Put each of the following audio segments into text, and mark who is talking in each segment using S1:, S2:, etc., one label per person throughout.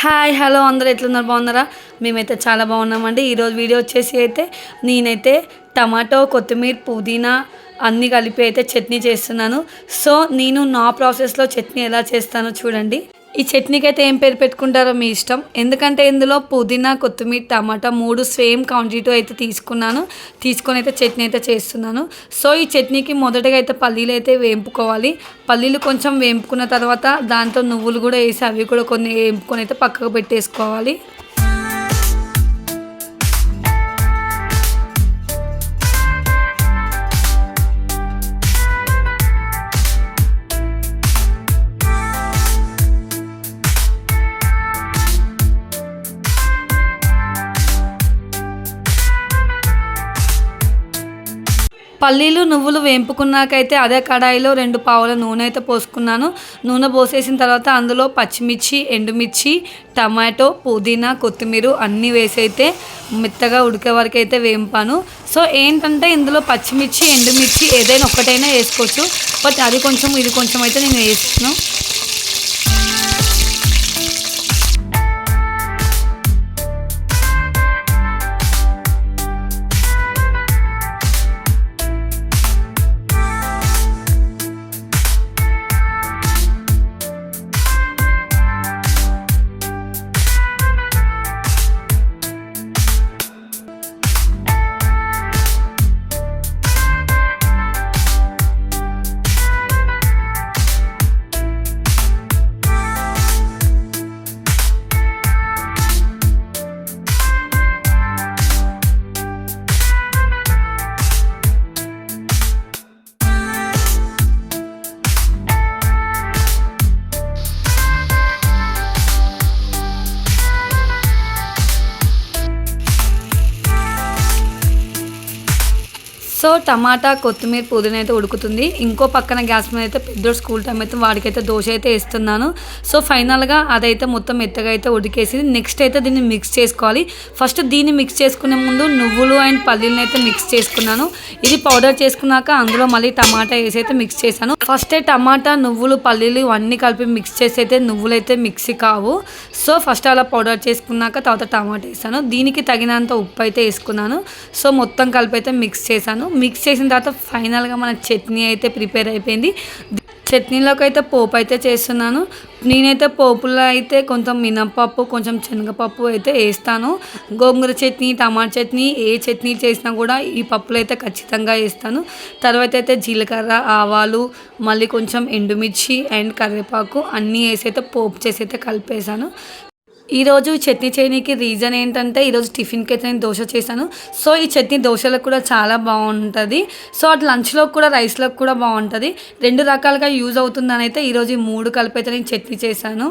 S1: Hi hello అందరూ ఎట్లున్నారు బాగున్నారా? మేమైతే చాలా బాగున్నామండి. ఈరోజు వీడియో వచ్చేసి అయితే నేనైతే టమాటో కొత్తిమీర పుదీనా అన్నీ కలిపి అయితే చట్నీ చేస్తున్నాను. సో నేను నా ప్రాసెస్లో చట్నీ ఎలా చేస్తానో చూడండి. ఈ చట్నీకి అయితే ఏం పేరు పెట్టుకుంటారో మీ ఇష్టం. ఎందుకంటే ఇందులో పుదీనా కొత్తిమీర టమాటా 3 సేమ్ క్వాంటిటీ అయితే తీసుకొని అయితే చట్నీ అయితే చేస్తున్నాను. సో ఈ చట్నీకి మొదటగా అయితే పల్లీలు అయితే వేంపుకోవాలి. పల్లీలు కొంచెం వేంపుకున్న తర్వాత దాంట్లో నువ్వులు కూడా వేసి అవి కూడా కొన్ని వేంపుకొని అయితే పక్కకు పెట్టేసుకోవాలి. పల్లీలు నువ్వులు వేంపుకున్నాకైతే అదే కడాయిలో 2 పావుల నూనె అయితే పోసుకున్నాను. నూనె పోసేసిన తర్వాత అందులో పచ్చిమిర్చి, ఎండుమిర్చి, టమాటో, పుదీనా, కొత్తిమీర అన్నీ వేసి అయితే మెత్తగా ఉడికే వరకు అయితే వేంపాను. సో ఏంటంటే ఇందులో పచ్చిమిర్చి, ఎండుమిర్చి ఏదైనా ఒక్కటైనా వేసుకోవచ్చు. బట్ అది కొంచెం ఇది కొంచెం అయితే నేను వేస్తున్నాను. సో టమాటా కొత్తిమీర పుదీనా అయితే ఉడుకుతుంది. ఇంకో పక్కన గ్యాస్ మీద అయితే పెద్దోడు స్కూల్ టైం అయితే వాడికైతే దోశ అయితే వేస్తున్నాను. సో ఫైనల్గా అదైతే మొత్తం మెత్తగా అయితే ఉడికేసి నెక్స్ట్ అయితే దీన్ని మిక్స్ చేసుకోవాలి. ఫస్ట్ దీన్ని మిక్స్ చేసుకునే ముందు నువ్వులు అండ్ పల్లీలను అయితే మిక్స్ చేసుకున్నాను. ఇది పౌడర్ చేసుకున్నాక అందులో మళ్ళీ టమాటా వేసి అయితే మిక్స్ చేశాను. ఫస్ట్ టమాటా నువ్వులు పల్లీలు ఇవన్నీ కలిపి మిక్స్ చేసి అయితే నువ్వులు అయితే మిక్సీ కావు. సో ఫస్ట్ అలా పౌడర్ చేసుకున్నాక తర్వాత టమాటా వేసాను. దీనికి తగినంత ఉప్పు అయితే వేసుకున్నాను. సో మొత్తం కలిపి అయితే మిక్స్ చేశాను. మిక్స్ చేసిన తర్వాత ఫైనల్గా మన చట్నీ అయితే ప్రిపేర్ అయిపోయింది. చట్నీలోకి అయితే పోపు అయితే చేస్తున్నాను. నేనైతే పోపులో అయితే కొంచెం మినపప్పు, కొంచెం శనగపప్పు అయితే వేస్తాను. గోంగూర చట్నీ, టమాటా చట్నీ ఏ చట్నీ చేసినా కూడా ఈ పప్పులు అయితే ఖచ్చితంగా వేస్తాను. తర్వాత అయితే జీలకర్ర, ఆవాలు, మళ్ళీ కొంచెం ఎండుమిర్చి అండ్ కరివేపాకు అన్నీ వేసి అయితే పోపు చేసి అయితే కలిపేసాను. ఈరోజు చట్నీ చేయడానికి రీజన్ ఏంటంటే ఈరోజు టిఫిన్కి అయితే నేను దోశ చేశాను. సో ఈ చట్నీ దోశలకు కూడా చాలా బాగుంటుంది. సో అటు లంచ్లోకి కూడా రైస్లోకి కూడా బాగుంటుంది. 2 రకాలుగా యూజ్ అవుతుందని అయితే ఈరోజు ఈ 3 కలిపి అయితే నేను చట్నీ చేశాను.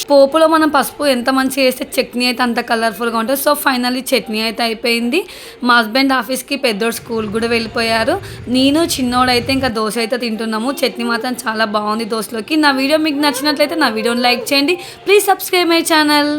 S1: పోపులో మనం పసుపు ఎంత మంచిగా వేస్తే చట్నీ అయితే అంత కలర్ఫుల్గా ఉంటుంది. సో ఫైనల్లీ చట్నీ అయితే అయిపోయింది. మా హస్బెండ్ ఆఫీస్కి, పెద్దోడు స్కూల్ కూడా వెళ్ళిపోయారు. నేను చిన్నోడైతే ఇంకా దోశ అయితే తింటున్నాము. చట్నీ మాత్రం చాలా బాగుంది దోశలోకి. నా వీడియో మీకు నచ్చినట్లయితే నా వీడియోని లైక్ చేయండి. Please subscribe my channel.